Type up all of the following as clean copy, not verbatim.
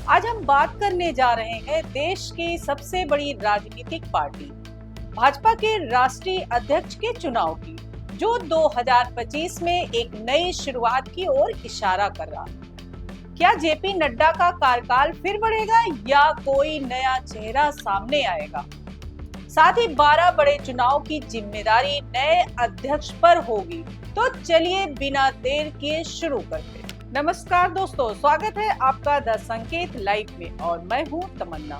आज हम बात करने जा रहे हैं देश की सबसे बड़ी राजनीतिक पार्टी भाजपा के राष्ट्रीय अध्यक्ष के चुनाव की, जो 2025 में एक नई शुरुआत की ओर इशारा कर रहा है। क्या जेपी नड्डा का कार्यकाल फिर बढ़ेगा या कोई नया चेहरा सामने आएगा? साथ ही 12 बड़े चुनाव की जिम्मेदारी नए अध्यक्ष पर होगी। तो चलिए बिना देर किए शुरू करते हैं। नमस्कार दोस्तों, स्वागत है आपका द संकेत लाइव में और मैं हूं तमन्ना।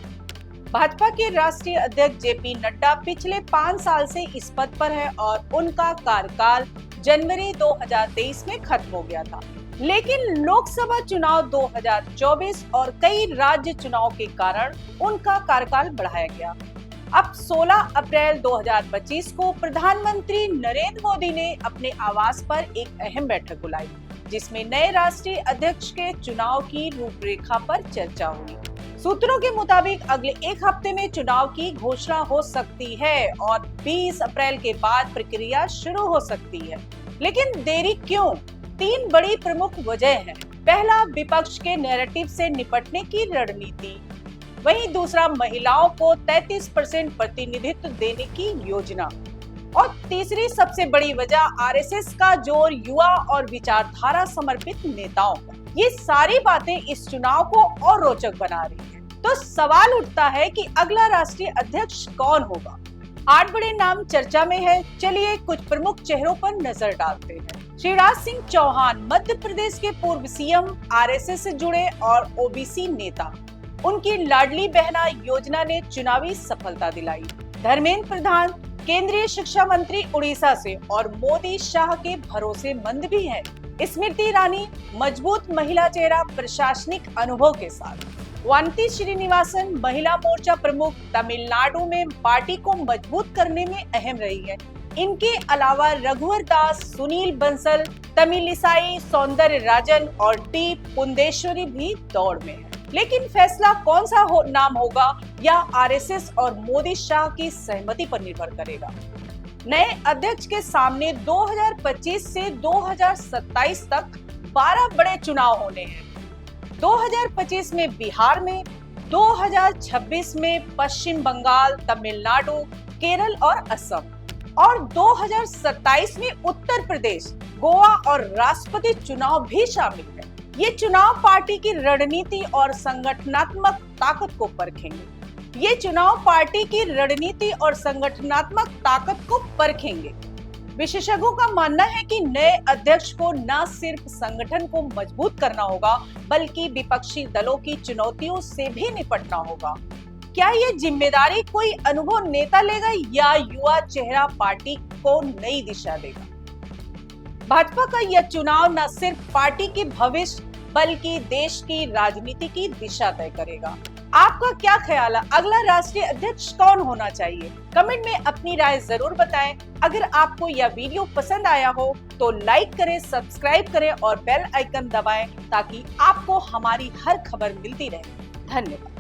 भाजपा के राष्ट्रीय अध्यक्ष जेपी नड्डा पिछले 5 साल से इस पद पर है और उनका कार्यकाल जनवरी 2023 में खत्म हो गया था। लेकिन लोकसभा चुनाव 2024 और कई राज्य चुनाव के कारण उनका कार्यकाल बढ़ाया गया। अब 16 अप्रैल 2025 को प्रधानमंत्री नरेंद्र मोदी ने अपने आवास पर एक अहम बैठक बुलाई, जिसमें नए राष्ट्रीय अध्यक्ष के चुनाव की रूपरेखा पर चर्चा हुई। सूत्रों के मुताबिक अगले एक हफ्ते में चुनाव की घोषणा हो सकती है और 20 अप्रैल के बाद प्रक्रिया शुरू हो सकती है। लेकिन देरी क्यों? 3 बड़ी प्रमुख वजह हैं। पहला, विपक्ष के नैरेटिव से निपटने की रणनीति। वहीं दूसरा, महिलाओं को 33% प्रतिनिधित्व देने की योजना। और तीसरी सबसे बड़ी वजह आरएसएस का जोर युवा और विचारधारा समर्पित नेताओं पर। ये सारी बातें इस चुनाव को और रोचक बना रही है। तो सवाल उठता है कि अगला राष्ट्रीय अध्यक्ष कौन होगा? 8 बड़े नाम चर्चा में है। चलिए कुछ प्रमुख चेहरों पर नजर डालते हैं। शिवराज सिंह चौहान, मध्य प्रदेश के पूर्व सीएम, आरएसएस से जुड़े और ओबीसी नेता। उनकी लाडली बहना योजना ने चुनावी सफलता दिलाई। धर्मेंद्र प्रधान, केंद्रीय शिक्षा मंत्री उड़ीसा से और मोदी शाह के भरोसेमंद भी हैं। स्मृति ईरानी, मजबूत महिला चेहरा प्रशासनिक अनुभव के साथ। वानती श्रीनिवासन, महिला मोर्चा प्रमुख, तमिलनाडु में पार्टी को मजबूत करने में अहम रही है। इनके अलावा रघुवर दास, सुनील बंसल, तमिलिसाई सौंदरराजन और टी पुंदेश्वरी भी दौड़ में है। लेकिन फैसला कौन सा नाम होगा या आरएसएस और मोदी शाह की सहमति पर निर्भर करेगा। नए अध्यक्ष के सामने 2025 से 2027 तक 12 बड़े चुनाव होने हैं। 2025 में बिहार में, 2026 में पश्चिम बंगाल, तमिलनाडु, केरल और असम, और 2027 में उत्तर प्रदेश, गोवा और राष्ट्रपति चुनाव भी शामिल है। ये चुनाव पार्टी की रणनीति और संगठनात्मक ताकत को परखेंगे। विशेषज्ञों का मानना है कि नए अध्यक्ष को न सिर्फ संगठन को मजबूत करना होगा, बल्कि विपक्षी दलों की चुनौतियों से भी निपटना होगा। क्या ये जिम्मेदारी कोई अनुभवी नेता लेगा या युवा चेहरा पार्टी को नई दिशा देगा? भाजपा का यह चुनाव न सिर्फ पार्टी के भविष्य बल्कि देश की राजनीति की दिशा तय करेगा। आपका क्या ख्याल है? अगला राष्ट्रीय अध्यक्ष कौन होना चाहिए? कमेंट में अपनी राय जरूर बताएं। अगर आपको यह वीडियो पसंद आया हो तो लाइक करें, सब्सक्राइब करें और बेल आइकन दबाएं ताकि आपको हमारी हर खबर मिलती रहे। धन्यवाद।